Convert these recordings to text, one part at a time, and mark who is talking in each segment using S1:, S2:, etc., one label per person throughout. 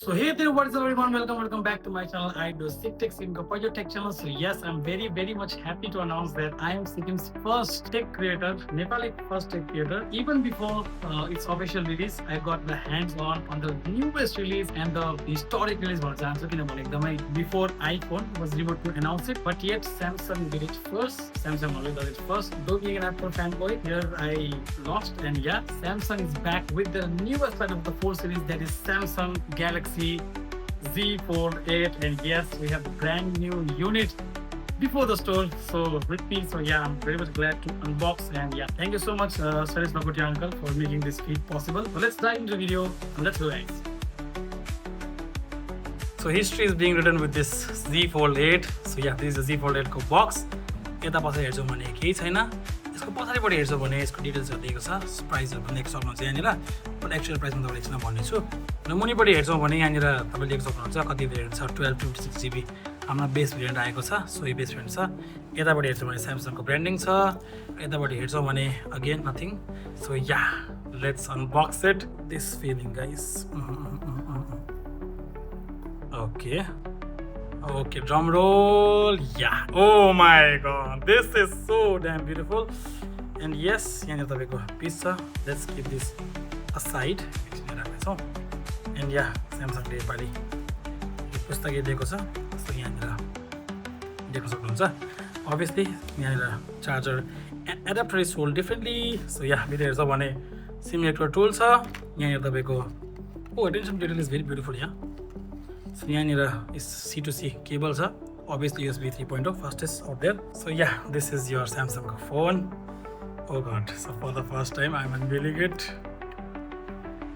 S1: So hey there, what is up everyone? Welcome back to my channel. I do Sik Tech in Your Tech channel. So yes, I'm very much happy to announce that I am Sikim's first tech creator, Nepali first tech creator. Even before its official release, I got the hands on the newest release and the historic release. Before iPhone was able to announce it, but yet Samsung did it first. Samsung always does it first. Though being an Apple fanboy, here I launched, and yeah, Samsung is back with the newest line of the 4 series, that is Samsung Galaxy Z Fold 8, and yes, we have a brand new unit before the store. So with me, so yeah, I'm very much glad to unbox, and yeah, thank you so much, Suresh Bhakutia uncle, for making this feed possible. So let's dive into the video and let's go, guys. So history is being written with this Z Fold 8. So yeah, this is the Z Fold 8 को box. यता पछाडि हेर्छौँ भने केही छैन, यसको पछाडिपट्टि हेर्छौँ भने यसको डिटेल्सहरू दिएको छ, प्राइसहरू पनि देख्न सक्नुहुन्छ यहाँनिर, बट एक्चुअल प्राइस म तपाईँलाई एकछिनमा भन्नेछु। र मुनिपट्टि हेर्छौँ भने यहाँनिर तपाईँले देख्न सक्नुहुन्छ कति भेरिएन्ट छ, 1256 GB हाम्रो बेस भेरिएन्ट आएको छ। सो यो बेस भेरिएन्ट छ। यतापट्टि हेर्छौँ भने स्यामसङको ब्रान्डिङ छ, यतापट्टि हेर्छौँ भने again nothing. So yeah, let's unbox it. This feeling guys, okay okay, drum roll. Yeah, oh my god, this is so damn beautiful. And yes, यहाँ तपाईँको पिस छ। Let's keep this aside. And yeah, Samsungले यसपालि यो पुस्तकै दिएको छ। जस्तो यहाँनिर देख्न सक्नुहुन्छ। Obviously यहाँनिर charger adapter is sold differently. So yeah, भित्र हेर्छ भने सिमुलेटर टुल छ। यहाँनिर तपाईँको attention detail is very beautiful यहाँ। So यहाँनिर is C2C cable छ, obviously USB 3.0 fastest out there. So yeah, this is your Samsung phone. Oh god, so for the first time I'm unveiling it.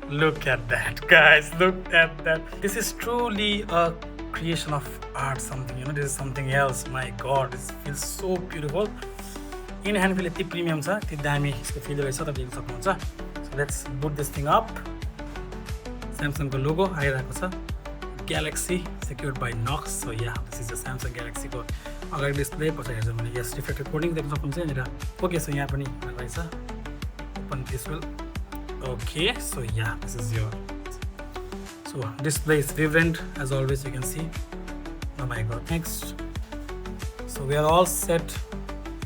S1: Look at that, guys, look at that. This is truly a creation of art, something, you know, this is something else. My god, this feels so beautiful. In hand feel यति premium छ, यति दामी यसको feel रहेछ, तपाईले देख्न सक्नुहुन्छ। So let's boot this thing up. Samsung को लोगो आइरहेको छ, Galaxy secured by Knox. So yeah, this is the Samsung Galaxy को अगाडि डिस्प्ले। पछि हेर्छौँ भने यस रिफ्लेक्टेड कोटिङ देख्न सक्नुहुन्छ यहाँनिर। ओके, सो यहाँ पनि रहेछ, open this will. Okay, so yeah, this is your, so display is vibrant as always, you can see. Oh my god, next. So we are all set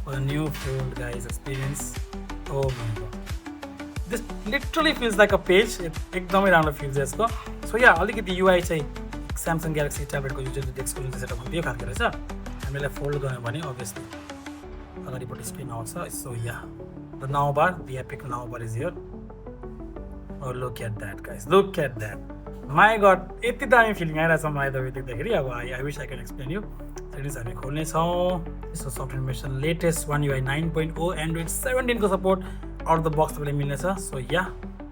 S1: for the new Fold guys experience. Oh my god, this literally feels like a page. एकदमै राम्रो feels यसको। So या, अलिकति UI चाहिँ Samsung Galaxy ट्याब्लेटको user डेस्कको जुन setup त्यो खालको रहेछ। हामीलाई फोल्ड गर्यो भने अभियसली अगाडिपट्टि स्क्रिन आउँछ। So yeah, the now bar, the epic now bar is here. Oh, look at that, guys, look at that. My god, यति दामी फिलिङ आइरहेछ मलाई त देख्दाखेरि। अब I wish I can explain you. Settings हामी खोल्नेछौँ। यसको software information latest One UI 9.0, Android 17 को सपोर्ट आउट द बक्स तपाईँलाई मिल्नेछ। So yeah,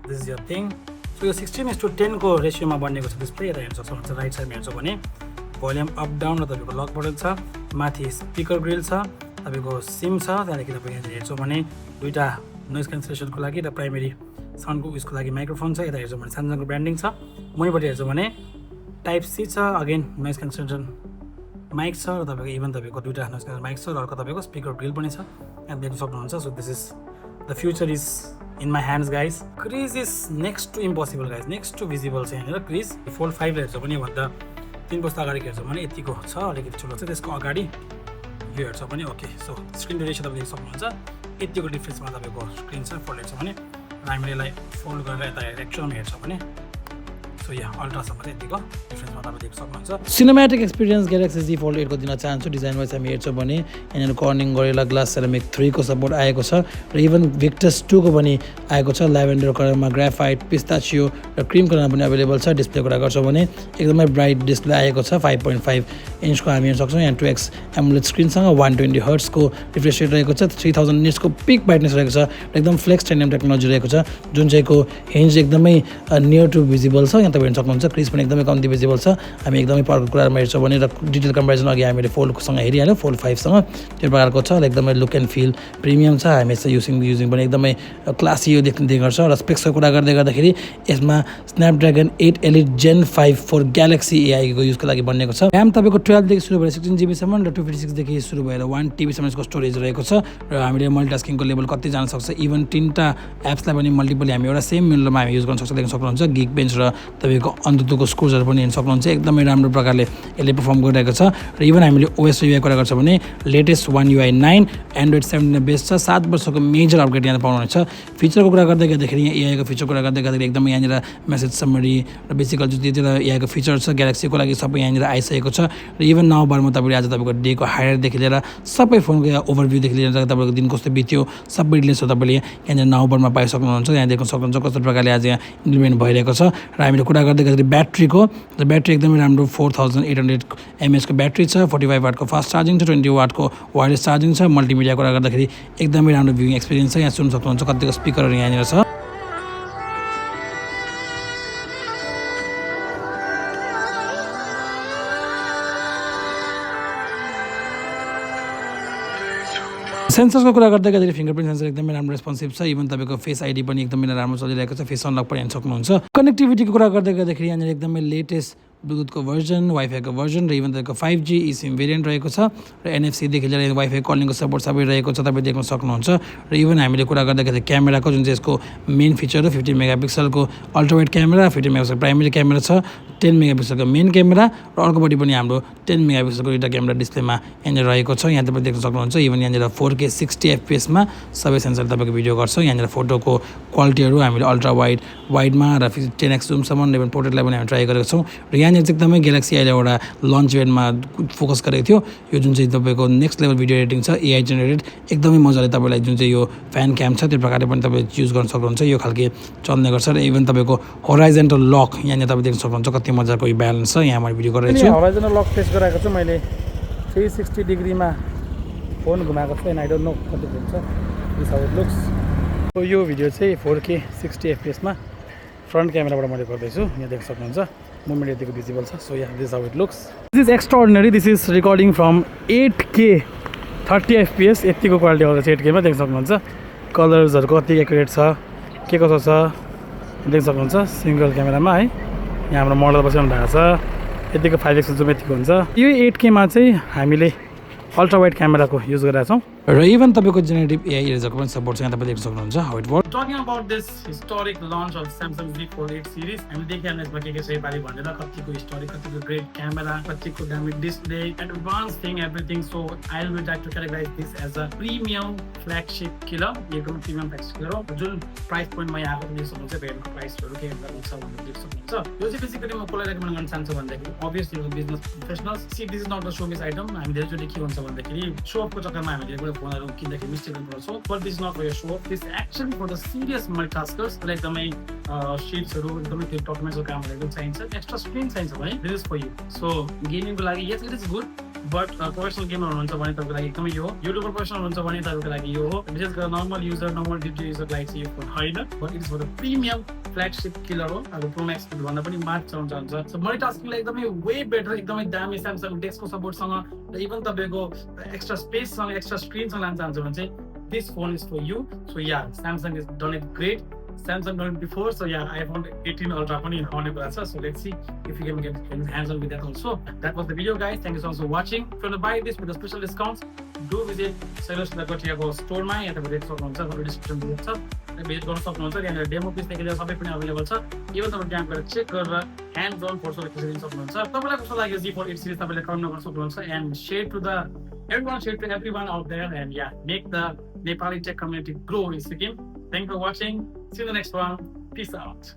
S1: this is your thing. So यो 16:10 को रेसियोमा बनिएको छ डिस्प्ले। यता हेर्न सक्नुहुन्छ, राइट साइडमा हेर्छौँ भने भोल्युम अप डाउन र तपाईँको लक बटन छ, माथि स्पिकर ग्रिल छ, तपाईँको सिम छ, त्यहाँदेखि तपाईँ यहाँ हेर्छौँ भने दुईवटा नोइज क्यान्सलेसनको लागि र प्राइमेरी साउन्डको उयसको लागि माइक्रोफोन छ। यता हेर्छौँ भने स्यामसङको ब्रान्डिङ छ। मुनिपट्टि हेर्छौँ भने टाइप सी छ, अगेन नोइज क्यान्सलेसन माइक छ, र तपाईँको इभन तपाईँको दुईवटा नोइज क्यान्सलेसन माइक छ, र अर्को तपाईँको स्पिकर ग्रिल पनि छ, यहाँ देख्न सक्नुहुन्छ। So this is the future is in my hands, guys. Crease is next to impossible, guys, next to visible छ यहाँनिर crease। Fold 5 हेर्छौँ भने भन्दा 3 पुस्ता अगाडि हेर्छौँ भने यतिको छ, अलिकति ठुलो छ। त्यसको अगाडि यो हेर्छौँ भने ओके, सो स्क्रिन ड्युरेसन तपाईँले देख्न सक्नुहुन्छ, यतिको डिफ्रेन्समा तपाईँको स्क्रिन छ। फोल्ड हेर्छौँ भने हामीले यसलाई फोल्ड गरेर यता एक्चुअलमा हेर्छौँ भने सो या, अल्ट्रासम्म चाहिँ यतिको डिफ्रेन्समा तपाईँ देख्न सक्नुहुन्छ। Cinematic experience Galaxy Z Fold 8 को दिन चाहन्छु। डिजाइन वाइज हामी हेर्छौँ भने यहाँनिर कर्निङ गरेर ग्लास सेरामिक 3 को सपोर्ट आएको छ, र इभन Victus 2 को पनि आएको छ। ल्याभेन्डर कलरमा, ग्राफाइट, पिस्ताचियो र क्रिम कलरमा पनि अभाइलेबल छ। डिस्प्लेको कुरा गर्छौँ भने एकदमै ब्राइट डिस्प्ले आएको छ। 5.5 इन्चको हामी हेर्न सक्छौँ। यहाँ 2x AMOLED स्क्रिनसँग 120 हर्ट्जको रिफ्रेस रेट रहेको छ, 3000 निट्सको पिक ब्राइटनेस रहेको छ, एकदम फ्लेक्स टाइटनियम टेक्नोलोजी रहेको छ, जुन चाहिँको हिन्ज एकदमै नियर टु भिजिबल छ। यहाँ तपाईँ हेर्न सक्नुहुन्छ, क्रिज पनि एकदमै कम्ती भिजिबल छ। हामी एकदमै पावरको कुरामा हेर्छौँ भने र डिटेल कम्पेरिजन अघि हामीले फोल्डसँग हेरिहाल्यौँ, फोल्ड 5सँग त्यो प्रकारको छ, एकदमै लुक एन्ड फिल प्रिमियम छ। हामी यसलाई युजिङ पनि एकदमै क्लासी यो देख्ने गर्छ। र स्पेक्सको कुरा गर्दै गर्दाखेरि यसमा स्न्यापड्रागन 8 एलिट जेन 5 फोर ग्यालेक्सी एआईको युजको लागि बनिएको छ। ऱ्याम तपाईँको 12 देखि सुरु भएर 16 GB सम्म र 256 देखि सुरु भएर 1 TB सम्मको स्टोरेज रहेको छ। र हामीले मल्टिटास्किङको लेभल कति जान सक्छ, इभन 3टा एप्सलाई पनि मल्टिपल हामी एउटा सेम विन्डोमा हामी युज गर्न सक्छ। देख्न सक्नुहुन्छ गिग बेन्च र तपाईँको अन्ततोको स्क्रुजहरू पनि हेर्न सक्नुहुन्छ एकदमै राम्रो प्रकारले यसले परफर्म गरिरहेको छ र इभन हामीले ओएस युआई कुरा गर्छ भने latest One UI 9 Android 17 best छ 7 वर्षको मेजर अपग्रेड यहाँ पाउनुहुनेछ फिचरको कुरा गर्दै गर्दाखेरि यहाँ एआईको फिचर कुरा गर्दै गर्दाखेरि एकदमै यहाँनिर मेसेज समरी र बेसिकल जति एआईको फिचर छ ग्यालेक्सीको लागि सबै यहाँनिर आइसकेको छ र इभन नाउ बारमा तपाईँले आज तपाईँको डेको हाइलाइटदेखि लिएर सबै फोनको ओभरभ्यूदेखि लिएर तपाईँको दिन कस्तो बित्यो सबै डिटेल्स तपाईँले यहाँनिर नाउ बारमा पाइसक्नुहुन्छ यहाँ देख्न सक्नुहुन्छ कस्तो प्रकारले आज यहाँ इम्प्लिमेन्ट भइरहेको छ र हामीले कुरा गर्दै गर्दाखेरि ब्याट्रीको ब्याट्री एकदमै राम्रो 4800 mAh को ब्याट्री छ 45 वाटको फास्ट चार्जिङ छ 20 वाटको वायरलेस चार्जिङ छ मल्टिमिडिया कुरा गर्दाखेरि एकदमै राम्रो भ्युइङ एक्सपिरियन्स छ यहाँ सुन्न सक्नुहुन्छ कतिको स्पिकरहरू यहाँनिर छ सेन्सर्सको कुरा गर्दै गर्दाखेरि फिङ्गरप्रिन्ट सेन्सर एकदमै राम्रो रेस्पोन्सिभ छ इभन तपाईँको फेस आइडी पनि एकदमै राम्रो चलिरहेको छ फेस अनलक पनि हेर्न सक्नुहुन्छ कनेक्टिभिटीको कुरा गर्दै गर्दाखेरि यहाँनिर एकदमै लेटेस्ट ब्लुटुथको भर्जन वाइफाईको भर्जन र इभन तपाईँको 5G eSIM भेरिएन्ट रहेको छ र एनएफसीदेखि लिएर वाइफाई कलिङको सपोर्ट सबै रहेको छ तपाईँ देख्न सक्नुहुन्छ र इभन हामीले कुरा गर्दाखेरि क्यामेराको जुन चाहिँ यसको मेन फिचर हो 15 मेगापिक्सलको ultrawide camera 15 megapixel primary camera छ 10 मेगापिक्सलको मेन क्यामेरा र अर्कोपट्टि पनि हाम्रो 10 मेगापिक्सलको एउटा क्यामेरा डिस्प्लेमा यहाँनिर रहेको छ यहाँ तपाईँ देख्न सक्नुहुन्छ इभन यहाँनिर 4K 60 FPS मा सबै सेन्सर तपाईँको भिडियो गर्छ यहाँनिर फोटोको क्वालिटीहरू हामीले अल्ट्रा वाइडमा र 10x जुमसम्म इभन पोर्ट्रेटलाई पनि हामी ट्राई गरेको छौँ र यहाँनिर चाहिँ एकदमै ग्यालेक्सी अहिले एउटा लन्च इभेन्टमा फोकस गरेको थियो यो जुन चाहिँ तपाईँको नेक्स्ट लेभल भिडियो एडिटिङ छ एआई जेनेरेटेड एकदमै मजाले तपाईँलाई जुन चाहिँ यो फ्यान क्याम छ त्यो प्रकारले पनि तपाईँ युज गर्न सक्नुहुन्छ यो खालके चल्ने गर्छ र इभन तपाईँको होराइजन्टल लक यहाँनिर तपाईँ देख्न सक्नुहुन्छ कति मजाको यो ब्यालेन्स छ यहाँ मैले भिडियो गरिरहेको छु
S2: होराइजन्टल लक टेस्ट गराएको छु मैले 360 डिग्रीमा फोन घुमाएको छु एन्ड आई डोन्ट नो कति हुन्छ this how it looks so यो भिडियो चाहिँ 4K 60 FPS मा फ्रन्ट क्यामेराबाट मैले गर्दैछु यहाँ देख्न सक्नुहुन्छ मुभमेन्ट यतिको भिजिबल छ so yeah this how it looks this is extraordinary this is recording from 8K 30 FPS यतिको क्वालिटी आउँदैछ 8K मा देख्न सक्नुहुन्छ कलर्सहरू कति एक्युरेट छ के कसो छ देख्न सक्नुहुन्छ सिंगल क्यामेरामा है यहाँ हाम्रो मोडल बसिरहनु भएको छ यतिको 5x जुम यतिको हुन्छ यो 8K मा चाहिँ हामीले अल्ट्रा वाइड क्यामेराको युज गरिरहेको छौँ
S1: र इभन तपाईँको जेनेरेटिभ एआई इरेजरको पनि सपोर्ट छ यहाँ तपाईँ देख्न सक्नुहुन्छ how it work
S2: talking about this historic launch of Samsung Z Fold 8 series हामी देखिहाल्नु यसमा के छ योपालि भनेर कतिको हिस्टोरिक कतिको ग्रेट क्यामेरा कतिको दामी display advance thing everything so I will like to categorize this as a premium flagship killer एकदम प्रिमियम फ्ल्यागशिप किलर हो जुन प्राइस पोइन्टमा यहाँ आएको देख्न सक्नुहुन्छ भेटमा प्राइसहरू के हुन्छ भनेर देख्न सक्नुहुन्छ यो चाहिँ बेसिकली म कसलाई रेकमेन्ड गर्न चाहन्छु भन्दाखेरि obviously business professionals see this is not the showcase item हामी धेरैचोटि के हुन्छ भन्दाखेरि सो अफको चक्करमा हामीले एउटा फोनहरू किन्दाखेरि मिस्टेक गर्छौँ but this not for your so of this actually for the serious multitaskers एकदमै सिट्सहरू एकदमै त्यो डकुमेन्ट्सको कामहरू एकदम चाहिन्छ एक्स्ट्रा स्क्रिन चाहिन्छ भने this is for you so गेमिङको लागि yes it is good but professional gamer हुनुहुन्छ भने तपाईँको लागि एकदमै यो युट्युबर प्रोफेसनल हुनुहुन्छ भने तपाईँको लागि यो हो विशेष गरेर नर्मल युजर नर्मल डिजी युजरको लागि चाहिँ यो फोन होइन but it is for the premium flagship killer हो अब प्रोम्याक्स भन्दा पनि मार्च चलाउन चाहन्छ सो मल्टिटास्किङलाई एकदमै वे बेटर एकदमै दामी स्यामसङ डेस्कको सपोर्टसँग र इभन तपाईँको एक्स्ट्रा स्पेससँग एक्स्ट्रा स्क्रिनसँग लान चाहन्छ भने चाहिँ this phone is for you so yeah Samsung has done it great Samsung done it before so yeah iPhone 18 Ultra पनि आउने कुरा छ so let's see if you can get hands on with that also that was the video guys thank you so much for watching if you want to buy this with the special discounts do visit Cellus Lagotiaको स्टोरमा यहाँ तपाईले देख्न सक्नुहुन्छ तपाईले description दिएको छ visit गर्न सक्नुहुन्छ यहाँ डेमो पिसदेखि लिएर सबै पनि अवेलेबल छ इभन तपाईले त्यहाँ गएर चेक गरेर ह्यान्ड्स अन फोटोहरू खिच्न दिन सक्नुहुन्छ तपाईलाई कस्तो लाग्यो Z Fold 8 सिरिज तपाईले कमेन्ट गर्न सक्नुहुन्छ and share to everyone out there and yeah make the Nepali tech community grow in Sikkim. Thank you for watching. See you in the next one. Peace out.